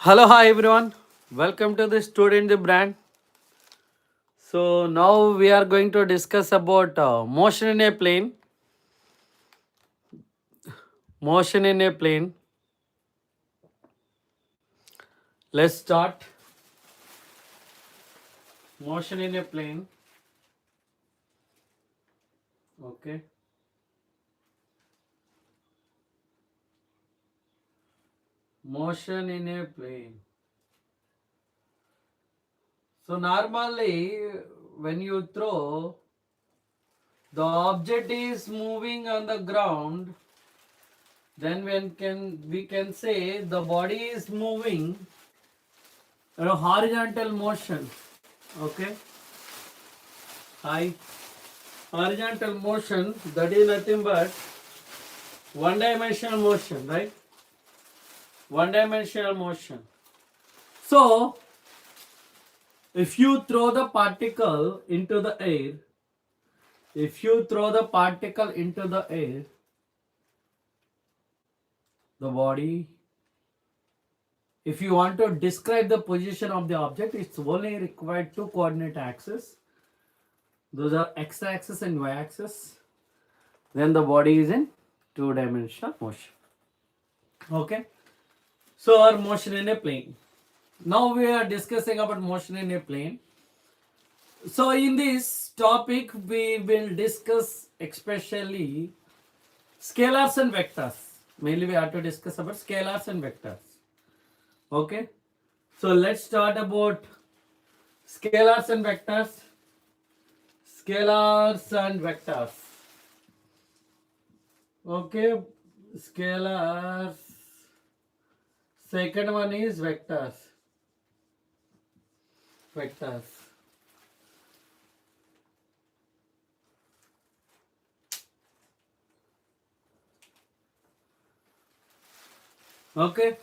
Hello, hi everyone. Welcome to the Student the Brand. So now we are going to discuss about motion in a plane. Motion in a plane. Let's start. Motion in a plane. Okay. Motion in a plane. So normally when you throw, the object is moving on the ground. Then we can say the body is moving in a horizontal motion. Okay. High horizontal motion, that is nothing but one dimensional motion, right? One dimensional motion. So if you throw the particle into the air, the body, if you want to describe the position of the object, it's only required two coordinate axes. Those are x-axis and y-axis. Then the body is in two-dimensional motion. Okay. So our motion in a plane. Now we are discussing about motion in a plane. So in this topic we will discuss especially scalars and vectors. Mainly we have to discuss about scalars and vectors. Okay. So let's start about scalars and vectors. Scalars and vectors. Okay. Scalars. Second one is vectors. Vectors. Okay.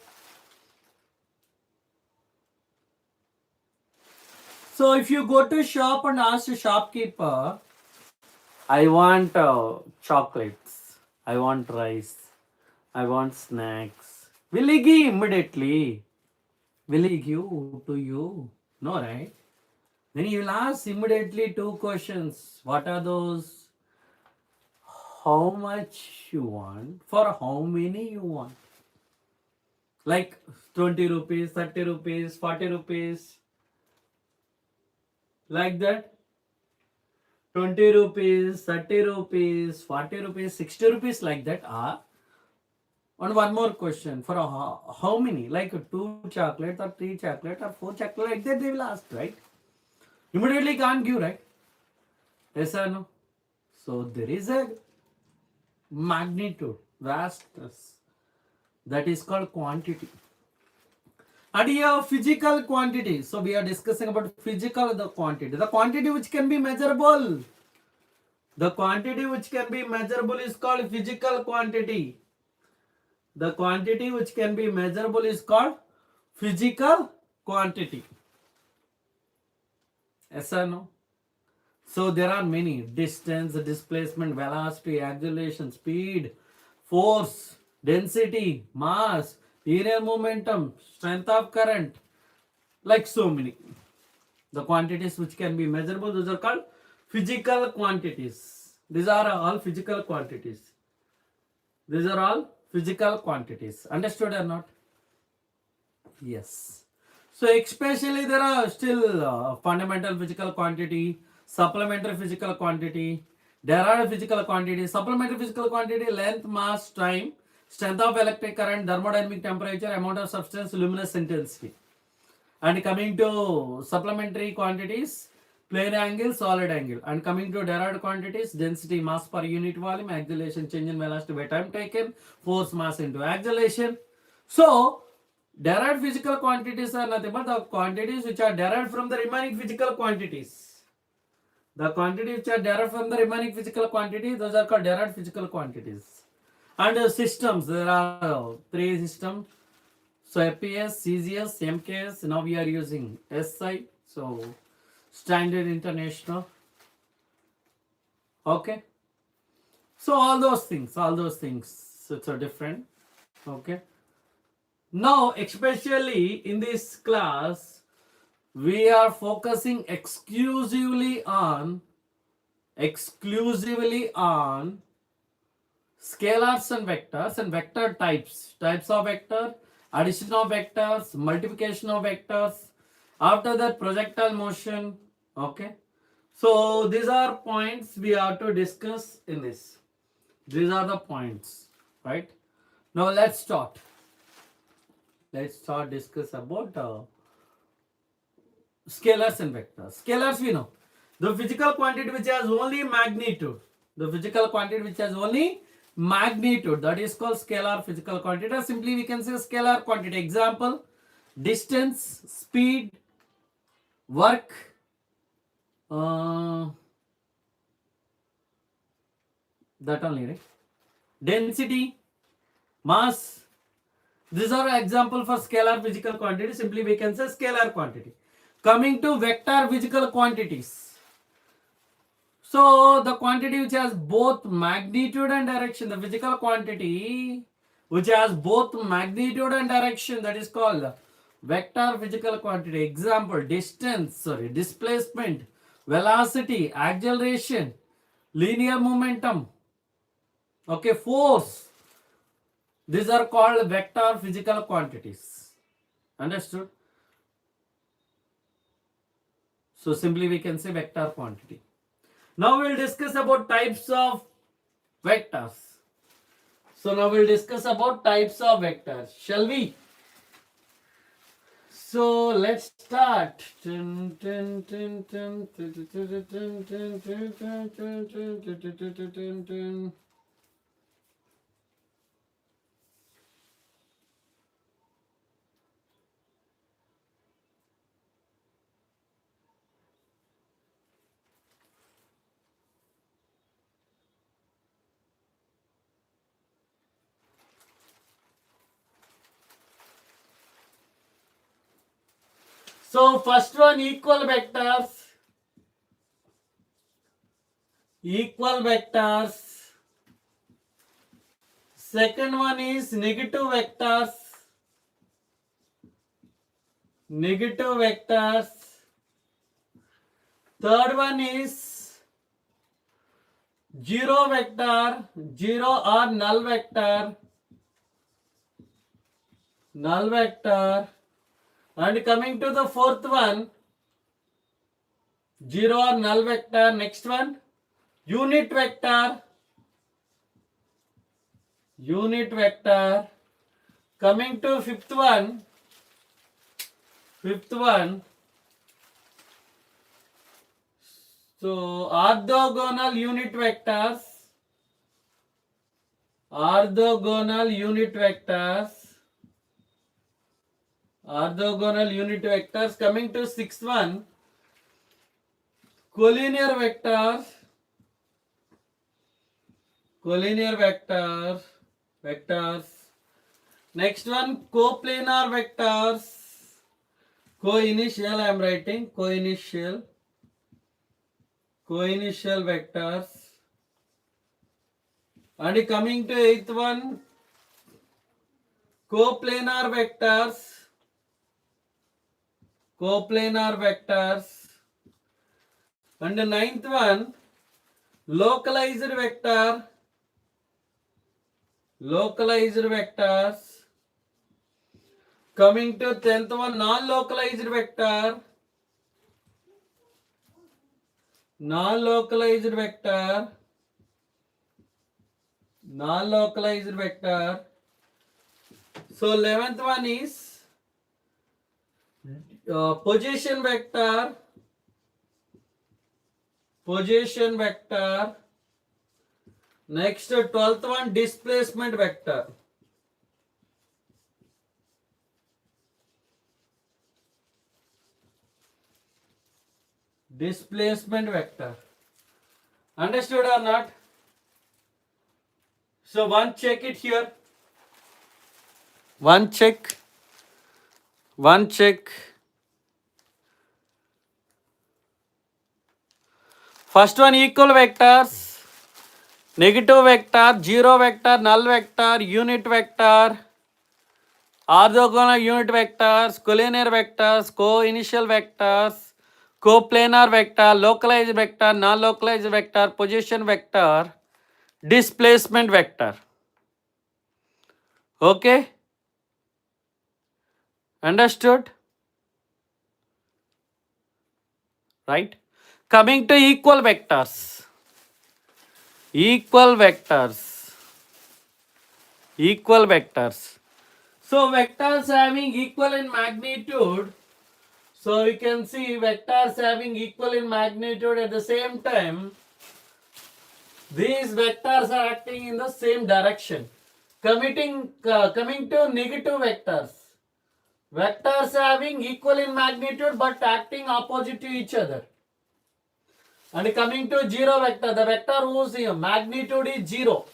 So if you go to shop and ask the shopkeeper, I want chocolates, I want rice, I want snacks. Will he give immediately? Will he give to you? No, right? Then you will ask immediately two questions. What are those? How much you want? For how many you want? Like 20 rupees, 30 rupees, 40 rupees. Like that. 20 rupees, 30 rupees, 40 rupees, 60 rupees, like that. And one more question. For how many? Like two chocolate or three chocolate or four chocolate, like that they will ask, right? Immediately can't give, right? Yes or no? So there is a magnitude, vastness. That is called quantity. And here physical quantity. So we are discussing about physical the quantity. The quantity which can be measurable. The quantity which can be measurable is called physical quantity. The quantity which can be measurable is called physical quantity. Yes or no? So there are many: distance, displacement, velocity, acceleration, speed, force, density, mass, linear momentum, strength of current, like so many. The quantities which can be measurable, those are called physical quantities. These are all physical quantities. These are all physical quantities. Understood or not? Yes. So especially there are still fundamental physical quantity, supplementary physical quantity, derived physical quantity, supplementary physical quantity, length, mass, time, strength of electric current, thermodynamic temperature, amount of substance, luminous intensity. And coming to supplementary quantities, plane angle, solid angle. And coming to derived quantities, density, mass per unit volume, acceleration, change in velocity by time taken, force, mass into acceleration. So derived physical quantities are nothing but the quantities which are derived from the remaining physical quantities. The quantities which are derived from the remaining physical quantities, those are called derived physical quantities. And systems, there are three systems. So FPS, CGS, MKS, now we are using SI, so Standard International. Okay. So all those things, so it's a different. Okay. Now, especially in this class, we are focusing exclusively on scalars and vector types of vector, addition of vectors, multiplication of vectors, after that projectile motion. Okay, so these are points we have to discuss in this. These are the points, right? Now let's start discuss about scalars and vectors. Scalars, we know the physical quantity which has only magnitude. The physical quantity which has only magnitude, that is called scalar physical quantity. Or simply we can say scalar quantity. Example: distance, speed, work, that only, right? Density, mass. These are example for scalar physical quantity. Simply we can say scalar quantity. Coming to vector physical quantities. So the quantity which has both magnitude and direction, the physical quantity which has both magnitude and direction, that is called vector physical quantity. Example: displacement, velocity, acceleration, linear momentum, okay, force. These are called vector physical quantities. Understood? So simply we can say vector quantity. Now we'll discuss about types of vectors. So now we'll discuss about types of vectors. Shall we? So let's start. So first one, equal vectors. Equal vectors. Second one is negative vectors. Negative vectors. Third one is zero vector, zero or null vector. Null vector. And coming to the fourth one, zero or null vector. Next one, unit vector. Unit vector. Coming to fifth one, so orthogonal unit vectors. Orthogonal unit vectors. Orthogonal unit vectors. Coming to sixth one, collinear vectors. Collinear vectors. Next one, coplanar vectors. Co-initial I am writing. Co-initial vectors. And coming to eighth one, coplanar vectors. Coplanar vectors. And the ninth one, localized vector. Localized vectors. Coming to 10th one, non-localized vector. Non-localized vector. Non-localized vector. So 11th one is position vector. Position vector. Next 12th one, displacement vector. Displacement vector. Understood or not? So one check it here. One check. First one, equal vectors. Negative vector, zero vector, null vector, unit vector. orthogonal unit vectors, collinear vectors, co-initial vectors, coplanar vector, localized vector, non-localized vector, position vector, displacement vector. Okay? Understood? Right? Coming to equal vectors. Equal vectors. Equal vectors. So vectors having equal in magnitude. So you can see vectors having equal in magnitude at the same time. These vectors are acting in the same direction. Coming to negative vectors. Vectors having equal in magnitude but acting opposite to each other. And coming to zero vector, the vector whose magnitude is zero.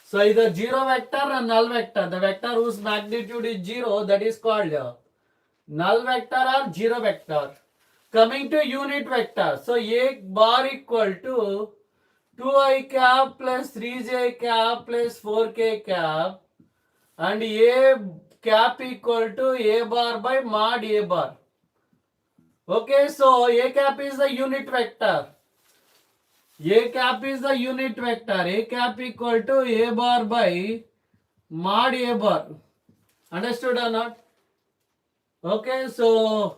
So either zero vector or null vector. The vector whose magnitude is zero, that is called null vector or zero vector. Coming to unit vector. So A bar equal to 2i cap plus 3j cap plus 4k cap, and A cap equal to A bar by mod A bar. Okay, so A cap is the unit vector. A cap is the unit vector. A cap equal to A bar by mod A bar. Understood or not? Okay, so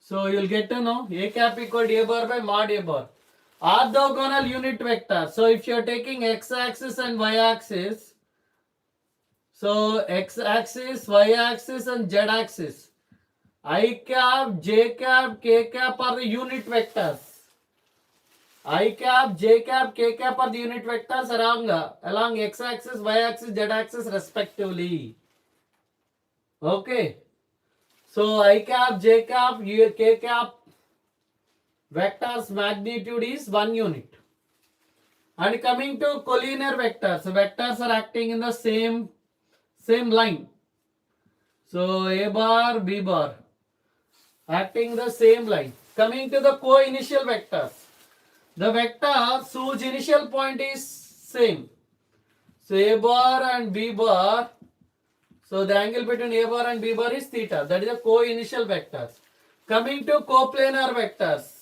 you'll get to know A cap equal to A bar by mod A bar. Orthogonal unit vector. So if you're taking x-axis and y-axis, so x-axis, y-axis and z-axis, I cap, j cap, k cap are the unit vectors. I cap, j cap, k cap are the unit vectors along x-axis, y-axis, z-axis respectively. Okay. So I cap, j cap, k cap vectors magnitude is 1 unit. And coming to collinear vectors, vectors are acting in the same line. So A bar, B bar, acting the same line. Coming to the co-initial vectors, the vectors whose initial point is same. So A bar and B bar, so the angle between A bar and B bar is theta. That is the co-initial vectors. Coming to coplanar vectors,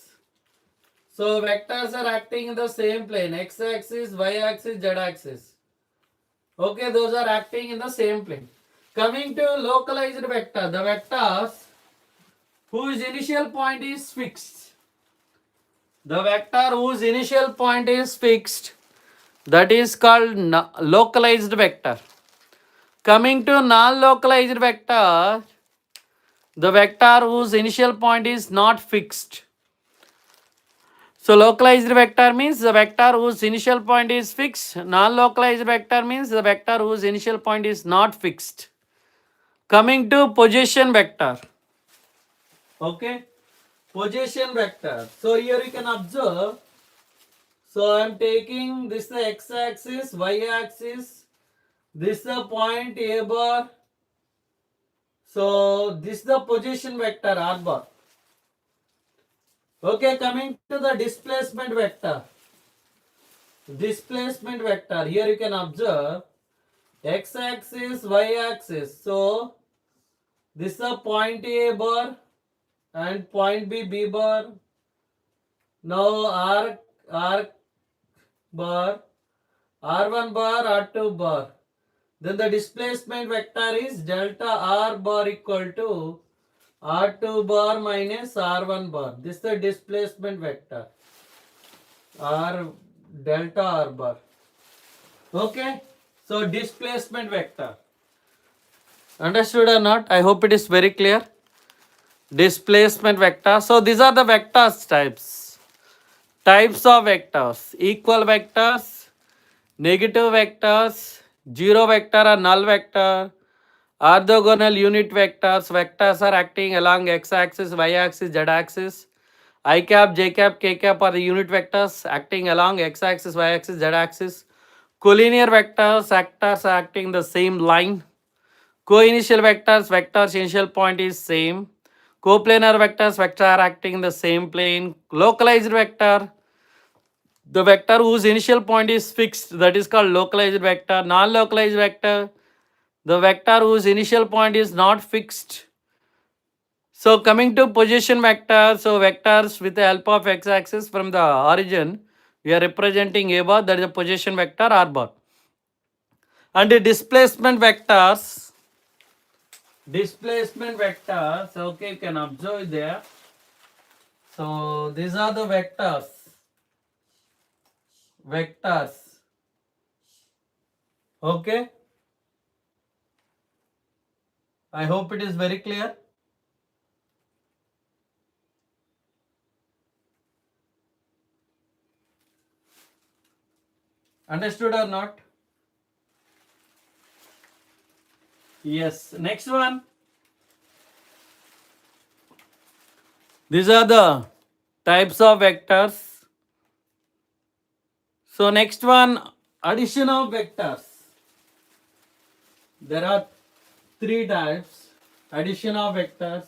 so vectors are acting in the same plane, x-axis, y-axis, z-axis. Okay, those are acting in the same plane. Coming to localized vector, the vectors whose initial point is fixed. The vector whose initial point is fixed, that is called localized vector. Coming to non-localized vector, the vector whose initial point is not fixed. So localized vector means the vector whose initial point is fixed. Non-localized vector means the vector whose initial point is not fixed. Coming to position vector. Okay. Position vector. So here you can observe. So I am taking this the x-axis, y-axis. This the point A bar. So this the position vector R bar. Okay, coming to the displacement vector. Displacement vector. Here you can observe x-axis, y-axis. So this is a point A bar and point B bar. Now R bar, R1 bar, R2 bar. Then the displacement vector is delta R bar equal to R2 bar minus R1 bar. This is the displacement vector. Delta R bar. Okay. So displacement vector. Understood or not? I hope it is very clear. Displacement vector. So these are the vectors types. Types of vectors. Equal vectors, negative vectors, zero vector or null vector, orthogonal unit vectors. Vectors are acting along x-axis, y-axis, z-axis. I cap, j cap, k cap are the unit vectors acting along x-axis, y-axis, z-axis. Collinear vectors, actors are acting the same line. Co-initial vectors, vectors initial point is same. Coplanar vectors, vector are acting in the same plane. Localized vector, the vector whose initial point is fixed, that is called localized vector. Non-localized vector, the vector whose initial point is not fixed. So coming to position vector, so vectors with the help of x-axis from the origin, we are representing a bar, that is a position vector r bar. And the displacement vectors, okay, you can observe there. So these are the vectors, okay. I hope it is very clear. Understood or not? Yes. Next one. These are the types of vectors. So next one, addition of vectors. There are three types. Addition of vectors.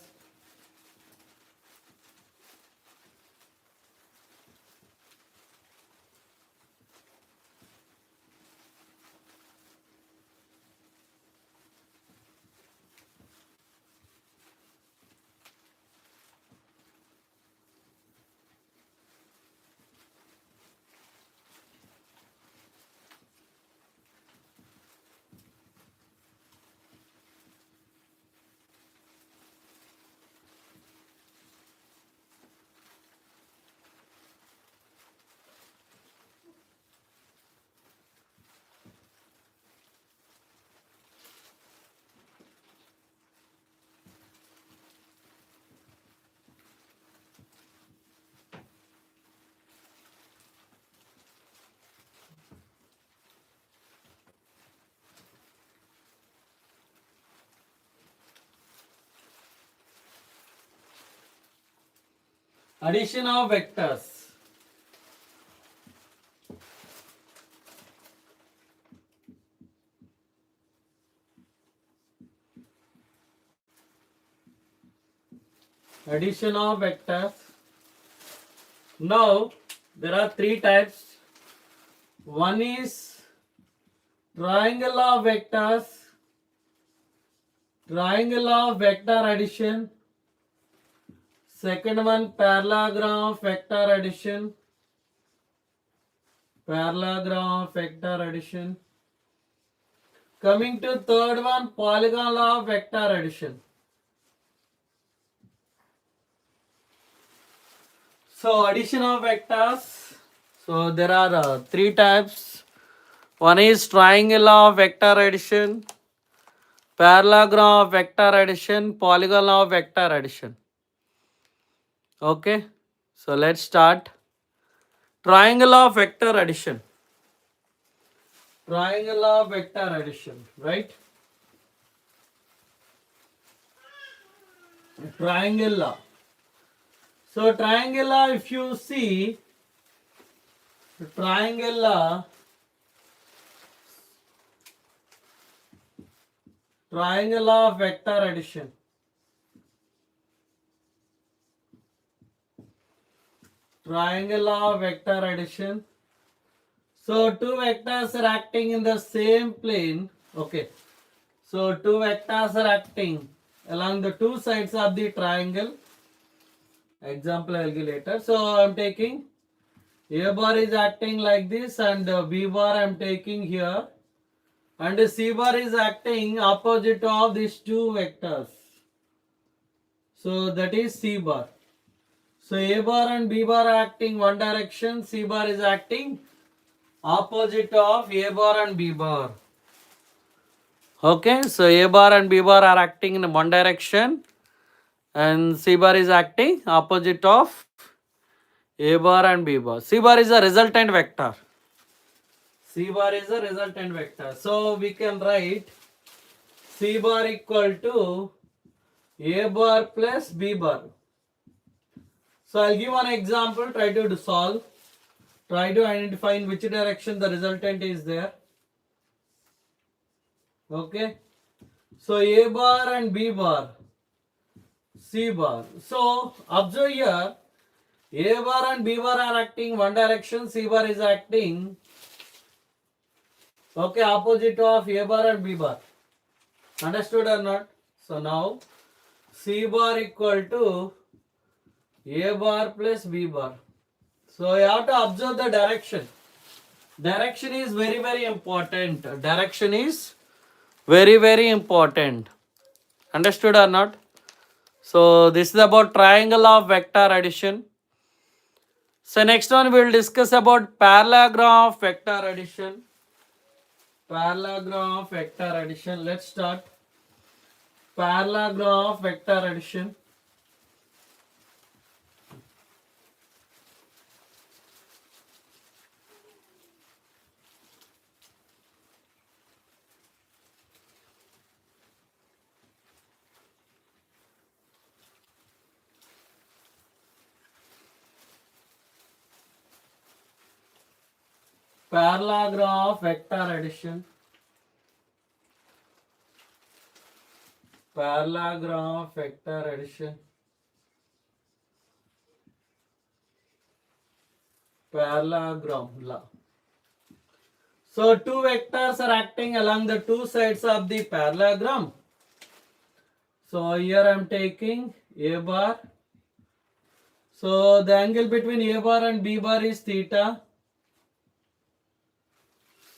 Addition of vectors. Addition of vectors. Now there are three types. One is triangle of vectors, triangle of vector addition. Second one, parallelogram of vector addition, parallelogram of vector addition. Coming to third one, polygon of vector addition. So addition of vectors. So there are three types. One is triangle of vector addition, parallelogram of vector addition, polygon of vector addition. Okay, so let's start. Triangle of vector addition. Triangle of vector addition, right? Triangle. So triangle, if you see, triangle, triangle of vector addition. Triangle of vector addition. So two vectors are acting in the same plane. Okay. So two vectors are acting along the two sides of the triangle. Example I will give later. So I am taking A bar is acting like this and B bar I am taking here. And C bar is acting opposite of these two vectors. So that is C bar. So A bar and B bar are acting one direction. C bar is acting opposite of A bar and B bar. Okay, so A bar and B bar are acting in one direction and C bar is acting opposite of A bar and B bar. C bar is a resultant vector. C bar is a resultant vector. So we can write C bar equal to A bar plus B bar. So I'll give one example, try to solve. Try to identify in which direction the resultant is there. Okay. So A bar and B bar, C bar. So observe here, A bar and B bar are acting one direction, C bar is acting, okay, opposite of A bar and B bar. Understood or not? So now C bar equal to A bar plus B bar. So you have to observe the direction. Direction is very, very important. Direction is very, very important. Understood or not? So this is about triangle of vector addition. So next one we will discuss about parallelogram of vector addition. Parallelogram of vector addition. Let's start. Parallelogram of vector addition. Parallelogram of vector addition. Parallelogram of vector addition. Parallelogram. So two vectors are acting along the two sides of the parallelogram. So here I am taking A bar. So the angle between A bar and B bar is theta.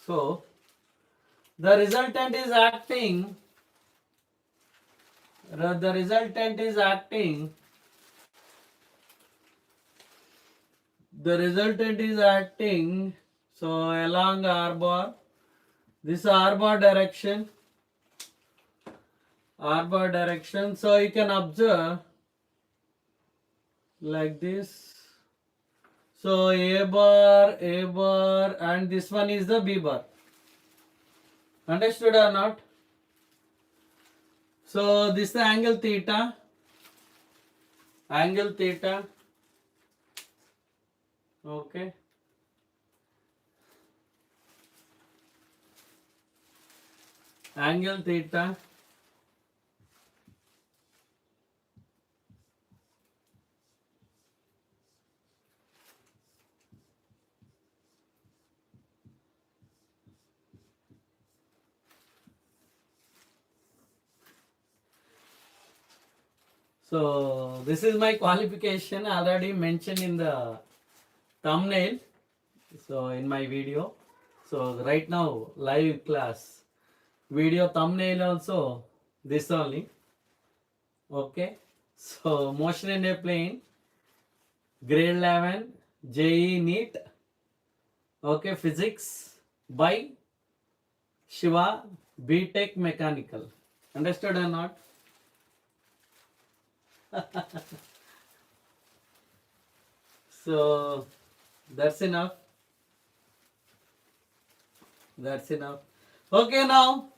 So the resultant is acting. The resultant is acting. The resultant is acting. So along R bar. This R bar direction. R bar direction. So you can observe like this. So A bar, and this one is the B bar. Understood or not? So this is the angle theta. Angle theta. Okay. Angle theta. So this is my qualification already mentioned in the thumbnail. So in my video. So right now live class video thumbnail also this only. Okay. So motion in a plane, grade 11, JEE NEET. Okay, physics by Shiva, BTech mechanical. Understood or not? So that's enough. That's enough. Okay, now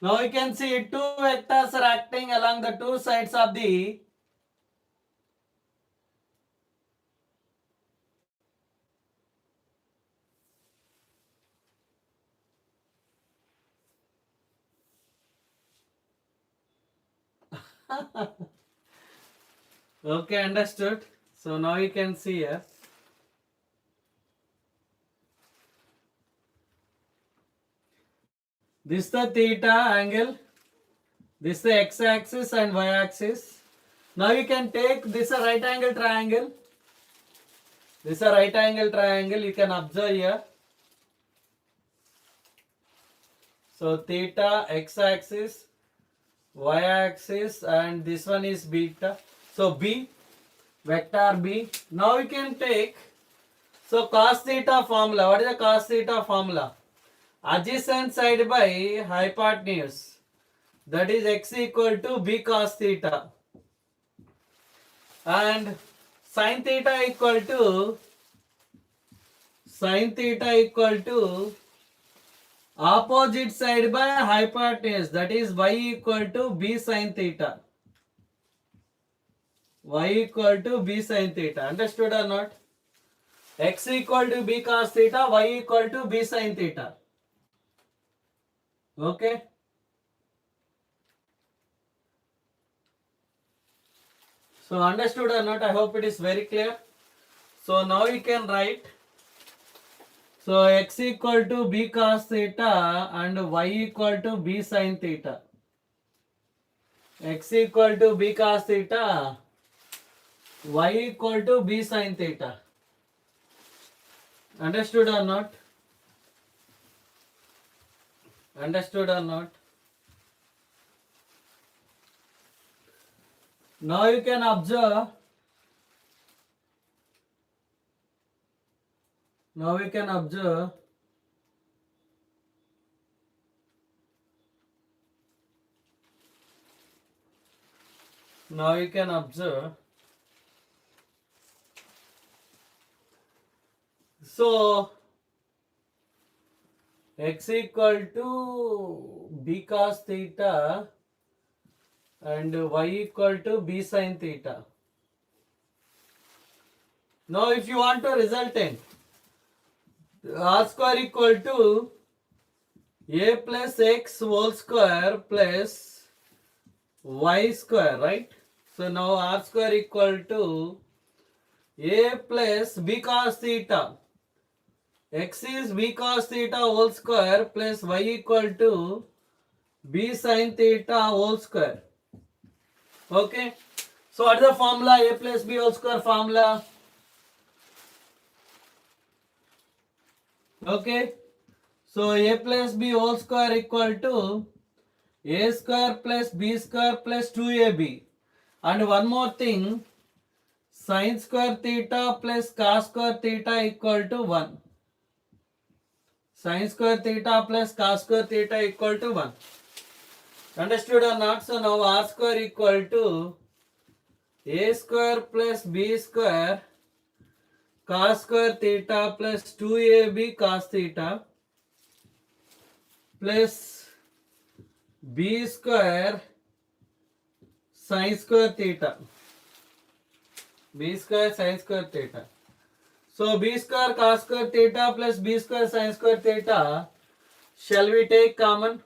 you can see two vectors are acting along the two sides of the okay, understood. So now you can see here. This is the theta angle. This is the x-axis and y-axis. Now you can take this a right angle triangle. This is a right angle triangle. You can observe here. So theta, x-axis, y-axis, and this one is beta. So B, vector B. Now you can take, so cos theta formula. What is the cos theta formula? Adjacent side by hypotenuse. That is x equal to b cos theta. And sin theta equal to opposite side by hypotenuse. That is y equal to b sin theta. Y equal to b sin theta. Understood or not? X equal to b cos theta, y equal to b sin theta. Okay. So understood or not? I hope it is very clear. So now you can write. So x equal to b cos theta and y equal to b sin theta. X equal to b cos theta, y equal to b sin theta. Understood or not? Understood or not? Now you can observe. Now we can observe. Now you can observe. So x equal to b cos theta and y equal to b sin theta. Now if you want a resultant, r square equal to a plus x whole square plus y square, right? So now r square equal to a plus b cos theta. X is b cos theta whole square plus y equal to b sin theta whole square. Okay. So what is the formula? A plus b whole square formula. Okay. So a plus b whole square equal to a square plus b square plus 2ab. And one more thing, sin square theta plus cos square theta equal to 1. Sin square theta plus cos square theta equal to 1. Understood or not? So now r square equal to a square plus b square cos square theta plus 2ab cos theta plus b square sin square theta. B square sin square theta. So b square cos square theta plus b square sin square theta, shall we take common?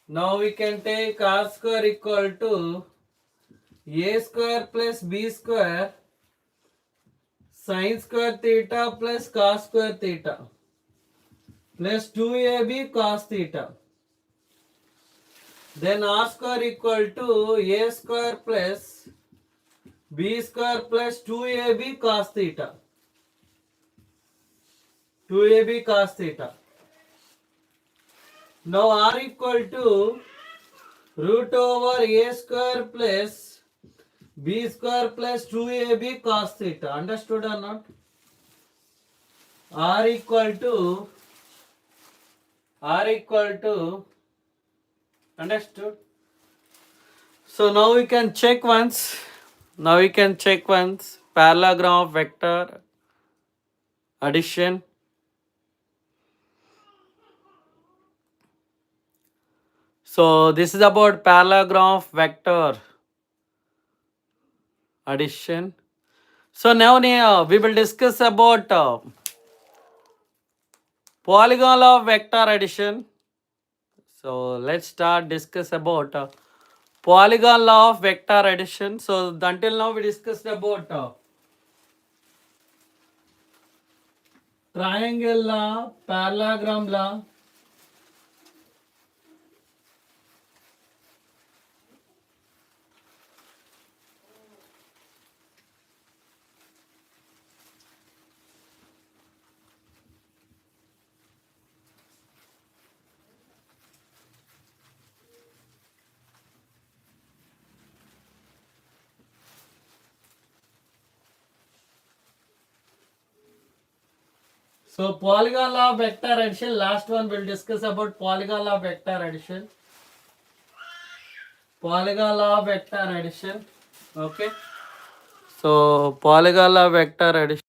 Now we can take r square equal to a square plus b square sin square theta plus cos square theta plus 2ab cos theta. Then r square equal to a square plus b square plus 2ab cos theta. 2ab cos theta. Now r equal to root over a square plus b square plus 2ab cos theta. Understood or not? r equal to understood. So now we can check once. Parallelogram of vector addition. So this is about parallelogram of vector addition. So now we will discuss about polygon of vector addition. So let's start discuss about polygon law of vector addition. So until now we discussed about triangle law, parallelogram law. So polygon law of vector addition, last one we'll discuss about polygon law of vector addition. Polygon law of vector addition. Okay. So polygon law of vector addition.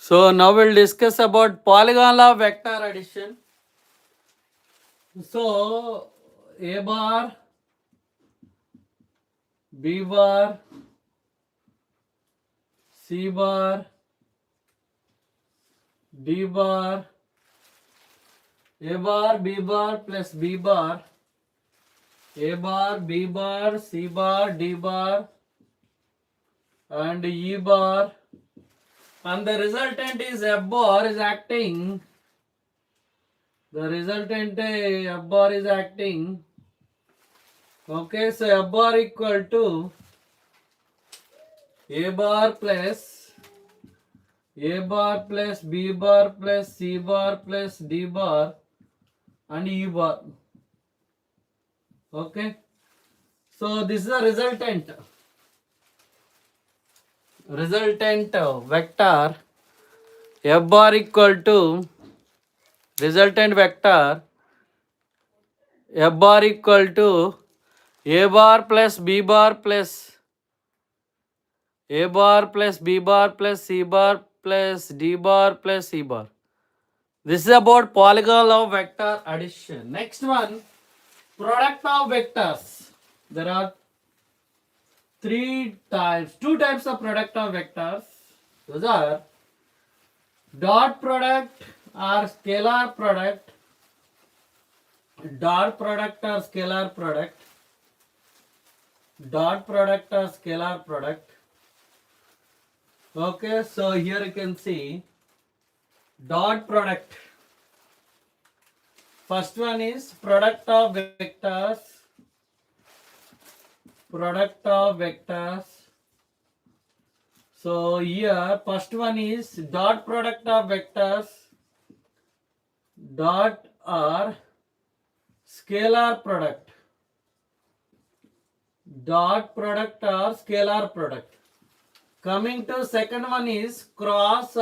So now we'll discuss about polygon law vector addition. So A bar, B bar, C bar, D bar, A bar, B bar plus B bar, A bar, B bar, C bar, D bar and E bar, and the resultant is F bar is acting. The resultant F bar is acting. Okay, so F bar equal to A bar plus B bar plus C bar plus D bar and E bar. Okay, so this is the resultant vector. F bar equal to resultant vector F bar equal to A bar plus B bar plus A bar plus B bar plus C bar plus D bar plus E bar. This is about polygon of vector addition. Next one, product of vectors. There are two types of product of vectors. Those are dot product or scalar product. Dot product or scalar product. Dot product or scalar product. Okay, so here you can see dot product. First one is product of vectors. Product of vectors. So here first one is dot product of vectors. Dot or scalar product. Dot product or scalar product. Coming to second one is cross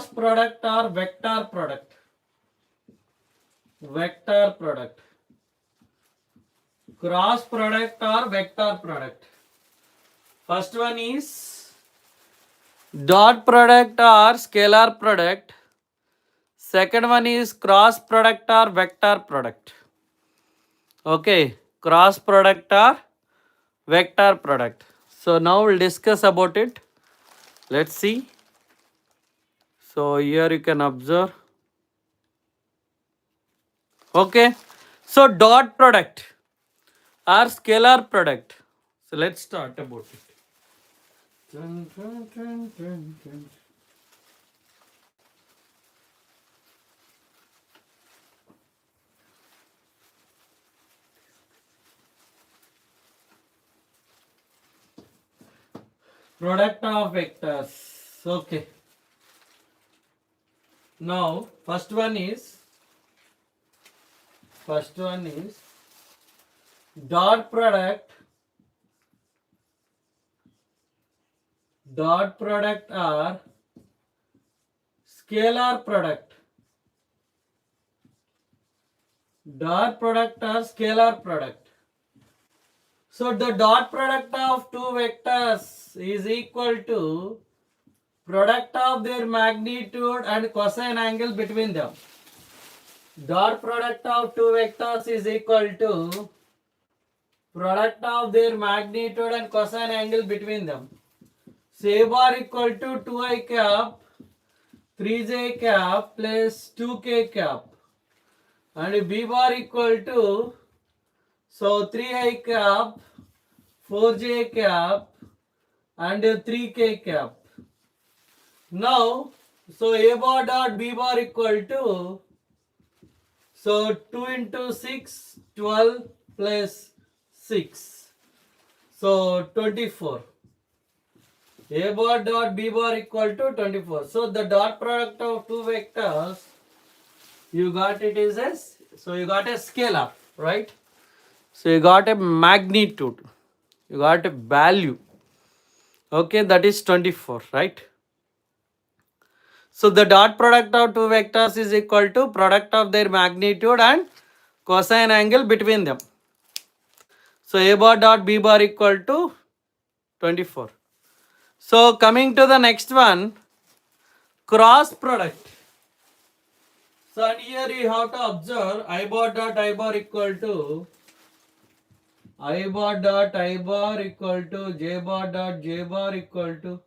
product or vector product. Vector product. Cross product or vector product. First one is dot product or scalar product. Second one is cross product or vector product. Okay, cross product or vector product. So now we'll discuss about it. Let's see. So here you can observe. Okay, so dot product or scalar product. So let's start about it. Product of vectors. Okay. Now first one is dot product or scalar product. Dot product or scalar product. So the dot product of two vectors is equal to product of their magnitude and cosine angle between them. Dot product of two vectors is equal to product of their magnitude and cosine angle between them. So A bar equal to 2i cap 3j cap plus 2k cap and B bar equal to 3i cap 4j cap and 3k cap. Now A bar dot B bar equal to 2 into 6 12 plus 6 24. A bar dot B bar equal to 24. So the dot product of two vectors, you got it is as, so you got a scalar, right? So you got a magnitude, you got a value. Okay, that is 24, right? So the dot product of two vectors is equal to product of their magnitude and cosine angle between them. So A bar dot B bar equal to 24. So coming to the next one, cross product. So and here you have to observe I bar dot I bar equal to I bar dot I bar equal to J bar dot J bar equal to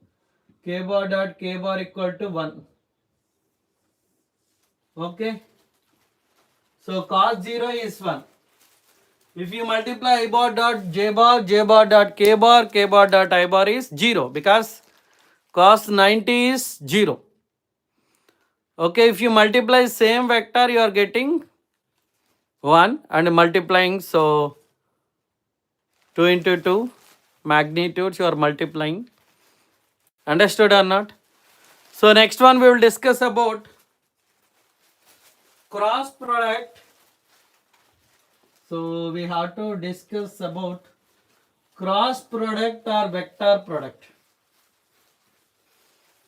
K bar dot K bar equal to 1. Okay. So cos 0 is 1. If you multiply I bar dot J bar dot K bar dot I bar is 0 because cos 90 is 0. Okay, if you multiply same vector, you are getting 1 and multiplying, so 2 into 2 magnitudes you are multiplying. Understood or not? So next one we will discuss about cross product. So we have to discuss about cross product or vector product.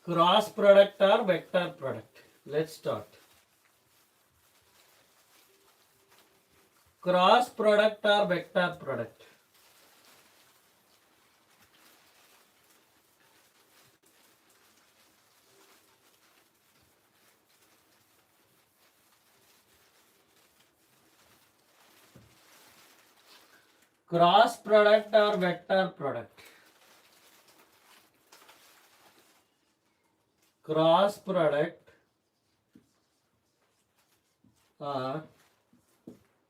Cross product or vector product. Let's start. Cross product or vector product. Cross product or vector product. Cross product or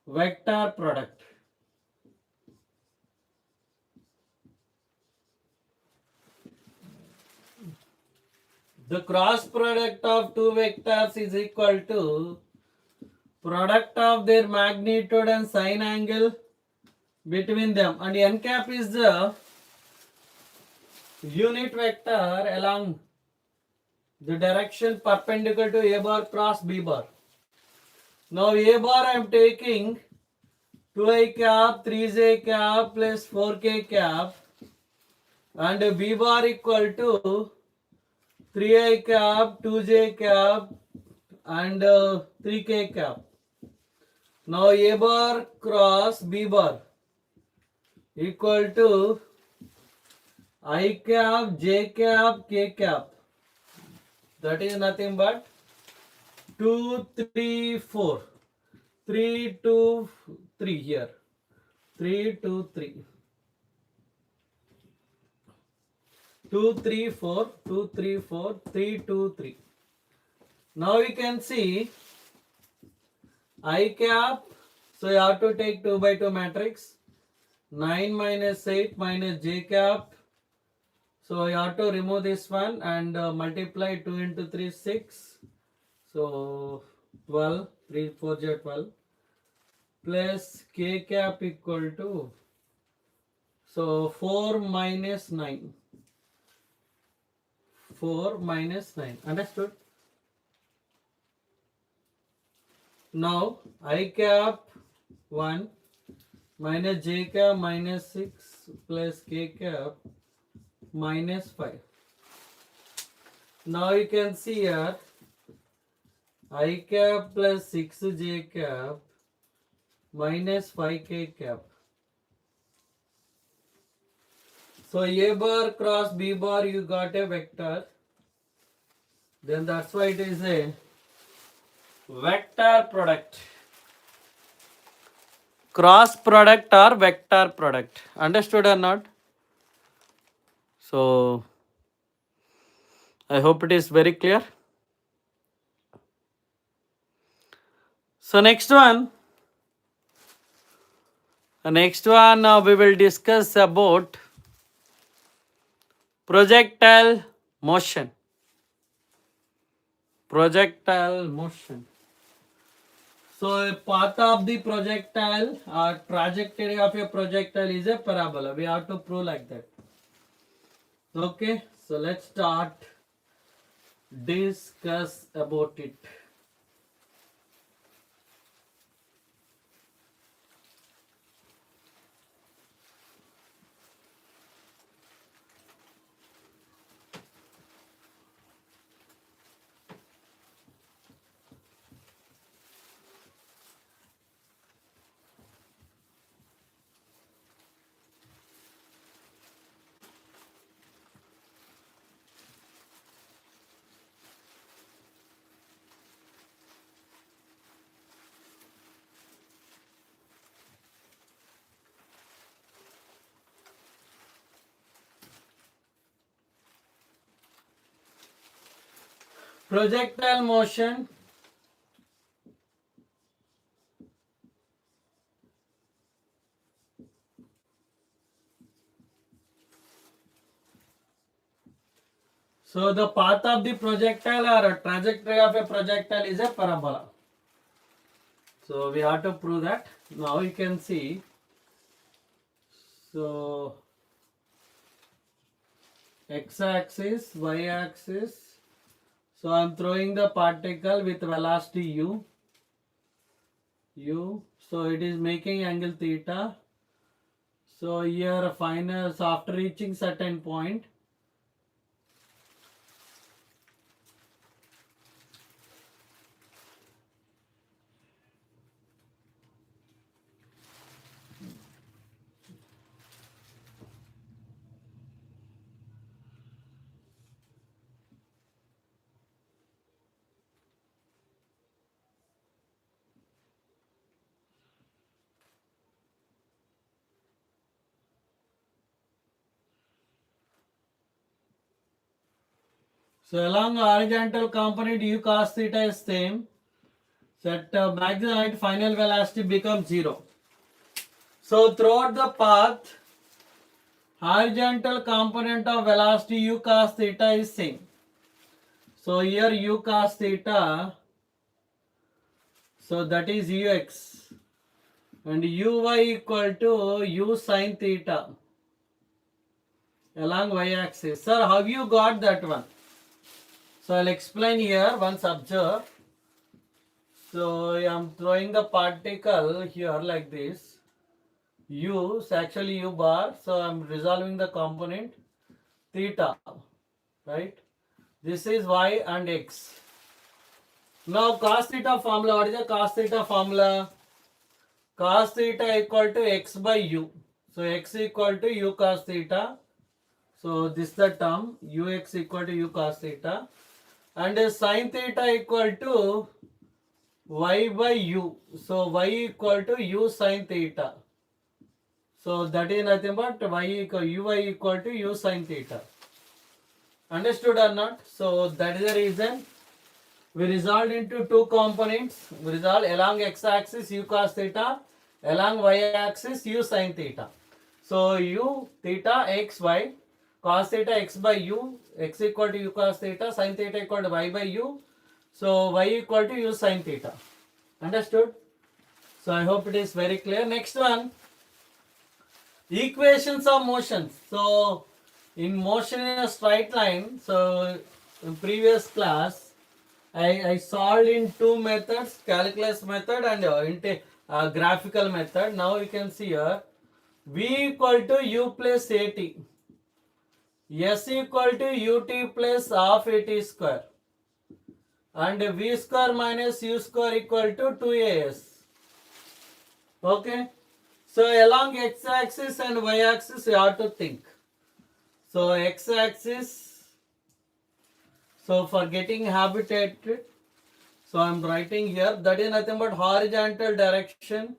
vector product. The cross product of two vectors is equal to product of their magnitude and sine angle between them, and n cap is the unit vector along the direction perpendicular to a bar cross b bar. Now a bar I am taking 2i cap 3j cap plus 4k cap, and b bar equal to 3i cap 2j cap and 3k cap. Now a bar cross b bar equal to I cap, j cap, k cap. That is nothing but 2, 3, 4. 3, 2, 3 here. 3, 2, 3. 2, 3, 4. 2, 3, 4. 3, 2, 3. Now we can see I cap. So you have to take 2 by 2 matrix. 9 minus 8 minus j cap. So you have to remove this one and multiply 2 into 3, 6. So 12, 3, 4 j 12 plus k cap equal to, so 4 minus 9. 4 minus 9. Understood? Now I cap 1 minus j cap minus 6 plus k cap minus 5. Now you can see here I cap plus 6j cap minus 5k cap. So a bar cross b bar you got a vector. Then that's why it is a vector product. Cross product or vector product. Understood or not? So I hope it is very clear. So next one we will discuss about projectile motion. Projectile motion. So a path of the projectile or trajectory of a projectile is a parabola. We have to prove like that. Okay, so let's start discuss about it. projectile motion. So the path of the projectile or a trajectory of a projectile is a parabola. So we have to prove that. Now you can see. So x-axis, y-axis. So I am throwing the particle with velocity u. So it is making angle theta. So here final, so after reaching certain point, so along horizontal component u cos theta is same. So at maximum height final velocity becomes 0. So throughout the path, horizontal component of velocity u cos theta is same. So here u cos theta, so that is ux, and uy equal to u sin theta along y-axis. Sir, how you got that one? So I'll explain here. Once observe. So I am throwing the particle here like this. U, so actually u bar. So I am resolving the component theta, right? This is y and x. Now cos theta formula. What is the cos theta formula? Cos theta equal to x by u. So x equal to u cos theta. So this is the term ux equal to u cos theta. And sin theta equal to y by u. So y equal to u sin theta. So that is nothing but uy equal to u sin theta. Understood or not? So that is the reason we resolved into two components. We resolved along x-axis u cos theta, along y-axis u sin theta. So u theta x y, cos theta x by u, x equal to u cos theta, sin theta equal to y by u. So y equal to u sin theta. Understood? So I hope it is very clear. Next one, equations of motion. So in motion in a straight line, so in previous class I solved in two methods, calculus method and graphical method. Now you can see here v equal to u plus at, s equal to ut plus half at square, and v square minus u square equal to 2as. Okay. So along x-axis and y-axis you have to think. So x-axis, so for getting habitated, so I am writing here, that is nothing but horizontal direction,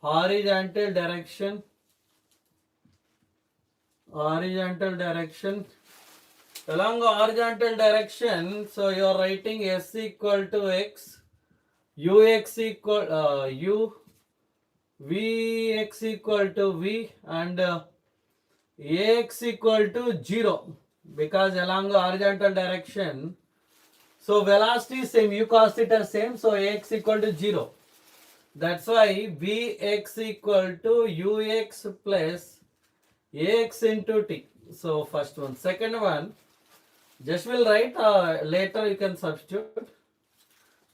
horizontal direction. Along horizontal direction, so you are writing s equal to x, ux equal u, vx equal to v, and ax equal to 0, because along the horizontal direction, so velocity is same, u cos theta same, so ax equal to 0. That's why vx equal to ux plus ax into t. So first one. Second one, just will write, later you can substitute.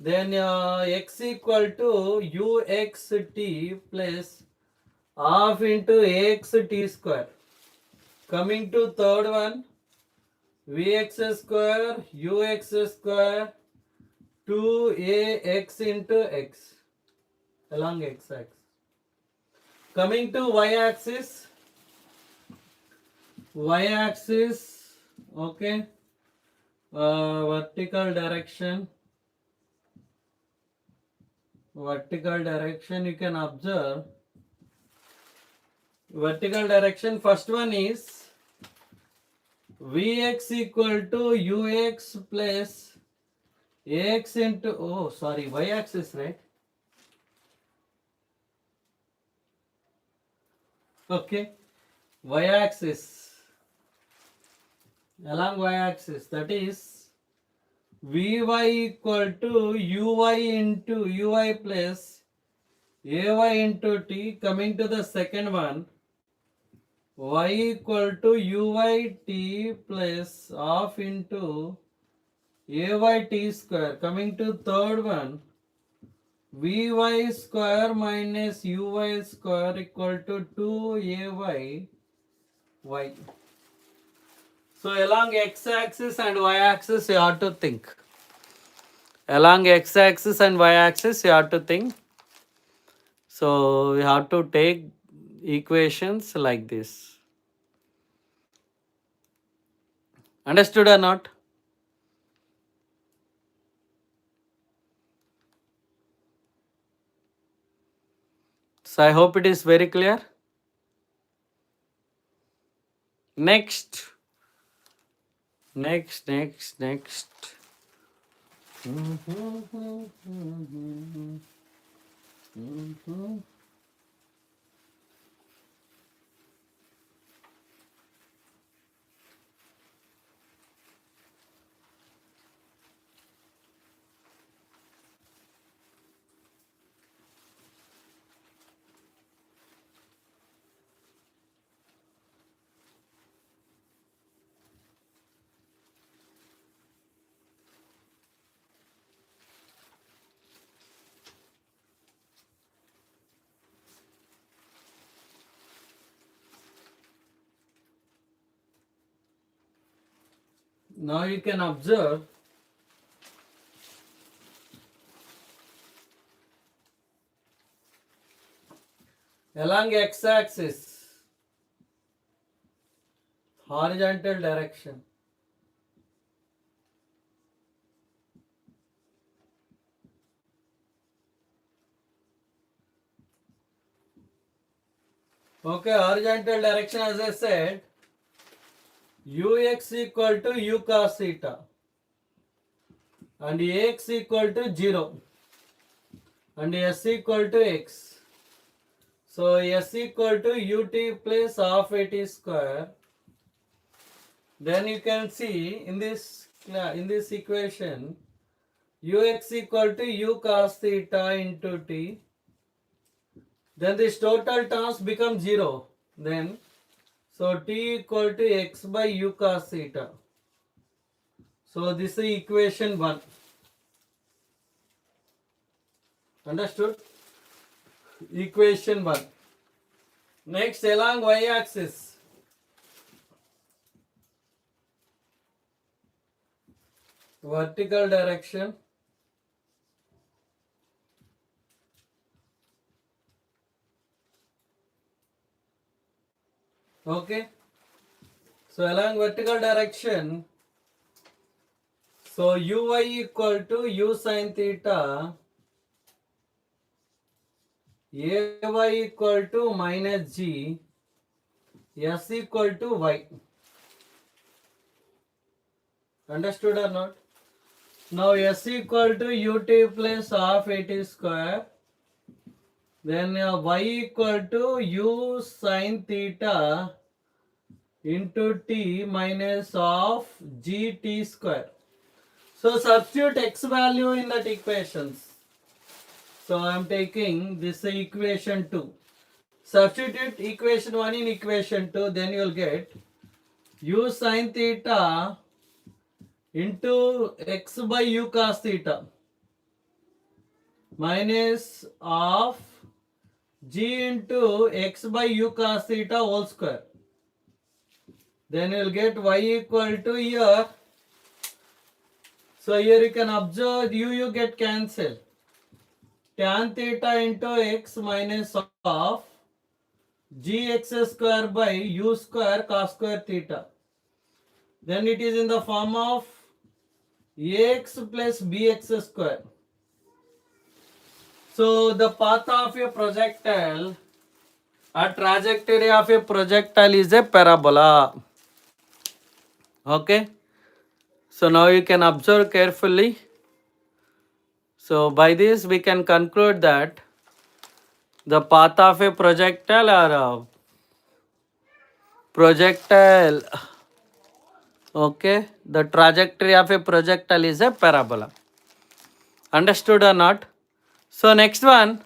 Then x equal to uxt plus half into axt square. Coming to third one, vx square ux square 2ax into x along x-axis. Coming to y-axis, okay, vertical direction, you can observe vertical direction. First one is Vx equal to ux plus ax into, oh sorry, y-axis, right? Okay, y-axis, along y-axis, that is Vy equal to uy into ui plus ay into t. Coming to the second one, y equal to uy t plus half into ay t square. Coming to third one, vy square minus uy square equal to 2ay y. So along x-axis and y-axis you have to think. Along x-axis and y-axis you have to think. So we have to take equations like this. Understood or not? So I hope it is very clear. Next. Next. Now you can observe along x-axis, horizontal direction. Okay, horizontal direction, as I said, ux equal to u cos theta and ax equal to 0 and s equal to x. So s equal to ut plus half at square. Then you can see in this equation, ux equal to u cos theta into t. Then this total terms become 0. Then so t equal to x by u cos theta. So this is equation 1. Understood? Equation 1. Next, along y-axis, vertical direction. Okay. So along vertical direction, so uy equal to u sin theta, ay equal to minus g, s equal to y. Understood or not? Now s equal to ut plus half at square. Then y equal to u sin theta into t minus of gt square. So substitute x value in that equations. So I am taking this equation 2. Substitute equation 1 in equation 2, then you will get u sin theta into x by u cos theta minus of g into x by u cos theta whole square. Then you will get y equal to here. So here you can observe u get cancelled. Tan theta into x minus of gx square by u square cos square theta. Then it is in the form of ax plus bx square. So the path of a projectile, a trajectory of a projectile is a parabola. Okay. So now you can observe carefully. So by this we can conclude that the path of a projectile or a projectile, okay, the trajectory of a projectile is a parabola. Understood or not? So next one.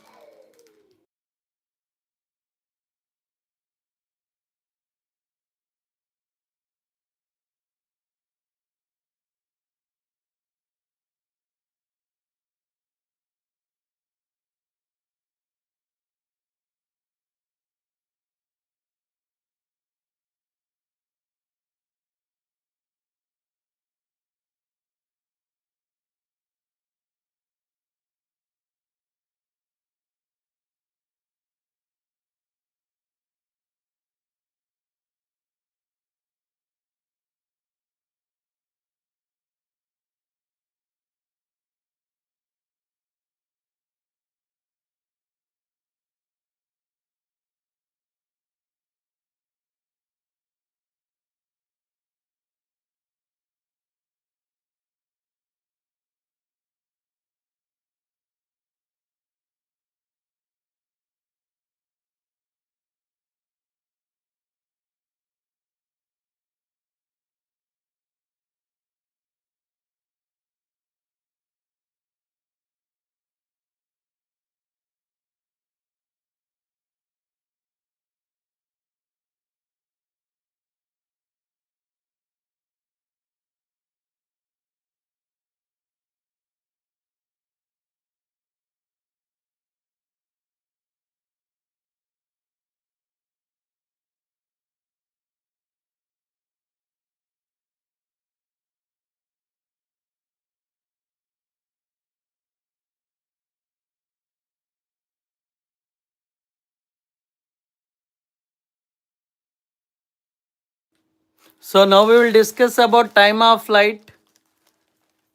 So now we will discuss about time of flight,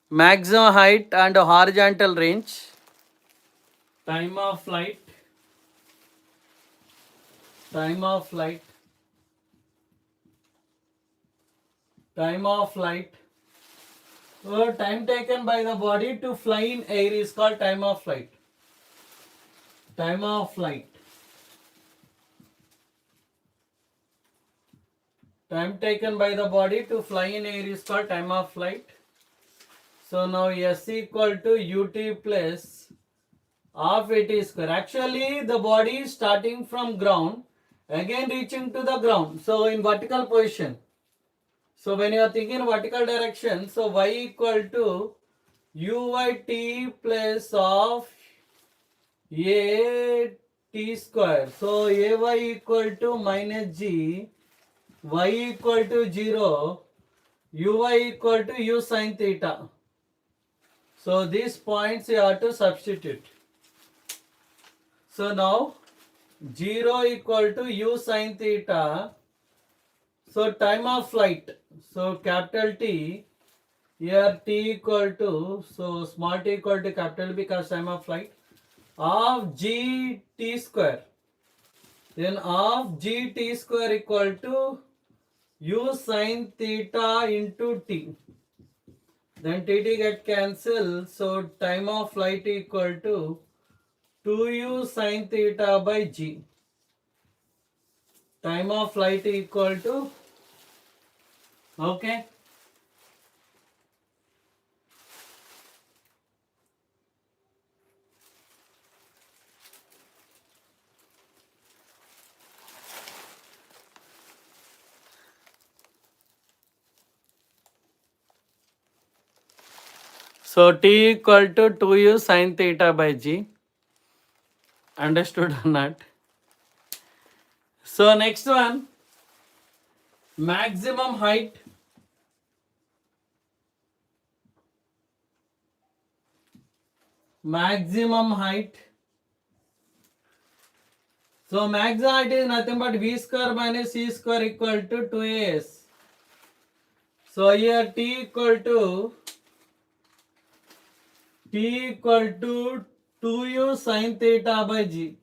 maximum height and horizontal range. Time of flight, time of flight, time of flight. Time taken by the body to fly in air is called time of flight. Time of flight. Time taken by the body to fly in air is called time of flight. So now S equal to ut plus of at square. Actually, the body is starting from ground, again reaching to the ground. So in vertical position. So when you are thinking vertical direction, so y equal to uyt plus of a t square. So ay equal to minus g, y equal to 0, uy equal to u sin theta. So these points you have to substitute. So now 0 equal to u sin theta. So time of flight. So capital T, here t equal to, so small t equal to capital B because time of flight, of g t square. Then of g t square equal to u sin theta into t. Then tt get cancelled. So time of flight equal to 2u sin theta by g. Time of flight equal to, okay. So t equal to 2u sin theta by g. Understood or not? So next one, maximum height. Maximum height. So maximum height is nothing but v square minus c square equal to 2as. So here t equal to 2u sin theta by g.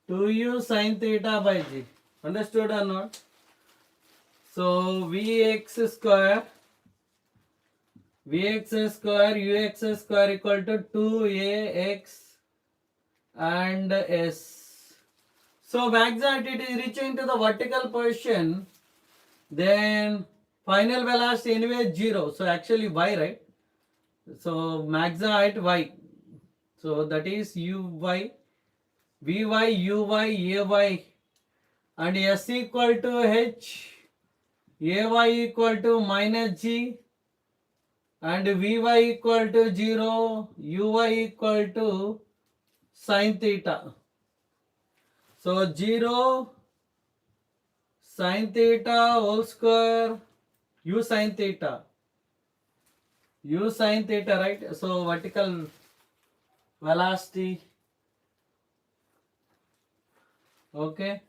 2u sin theta by g. Understood or not? So Vx square Ux square equal to 2ax and s. So max height it is reaching to the vertical position, then final velocity anyway 0. So actually y, right? So max height y. So that is uy, vy, uy, ay, and s equal to h, ay equal to minus g, and vy equal to 0, uy equal to sin theta. So 0 sin theta whole square u sin theta, right? So vertical velocity, okay.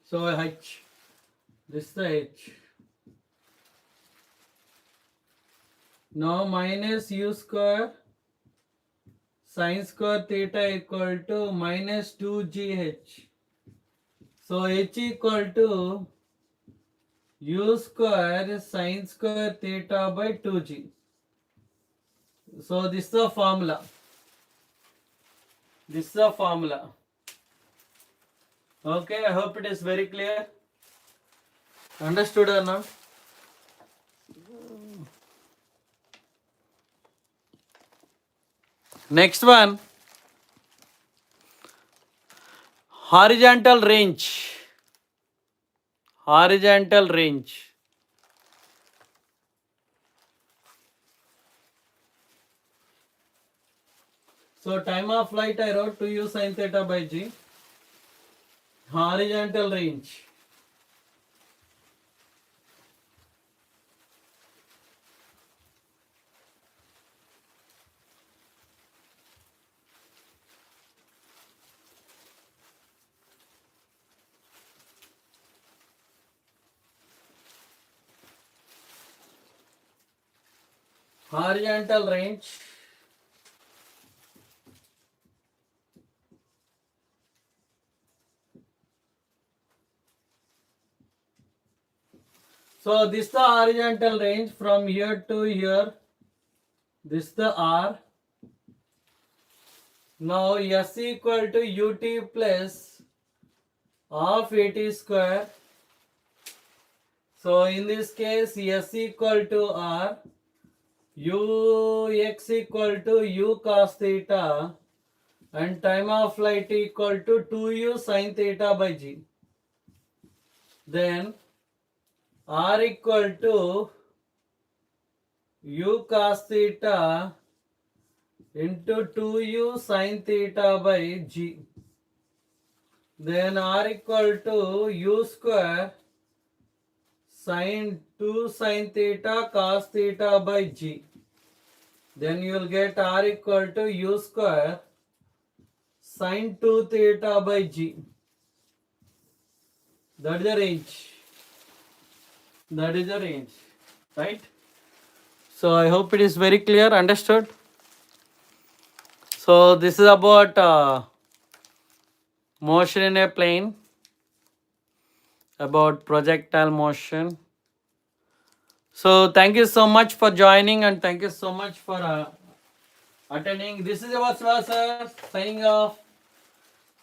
So h, this is the h. Now minus u square sin square theta equal to minus 2gh. So h equal to u square sin square theta by 2g. So this is the formula. Okay, I hope it is very clear. Understood or not? Next one, horizontal range. So time of flight I wrote 2u sin theta by g. Horizontal range. Horizontal range. So this is the horizontal range from here to here. This is the r. Now s equal to ut plus half at square. So in this case s equal to r, ux equal to u cos theta, and time of flight equal to 2u sin theta by g. Then r equal to u cos theta into 2u sin theta by g. Then r equal to u square sin 2 sin theta cos theta by g. Then you will get r equal to u square sin 2 theta by g. That is the range. Right? So I hope it is very clear, understood. So this is about motion in a plane, about projectile motion. So thank you so much for joining, and thank you so much for attending. This is your sir signing off.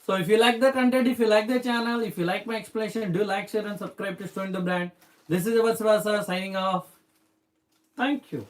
So if you like the content, if you like the channel, if you like my explanation, do like, share and subscribe to Student the Brand. This is your sir signing off. Thank you.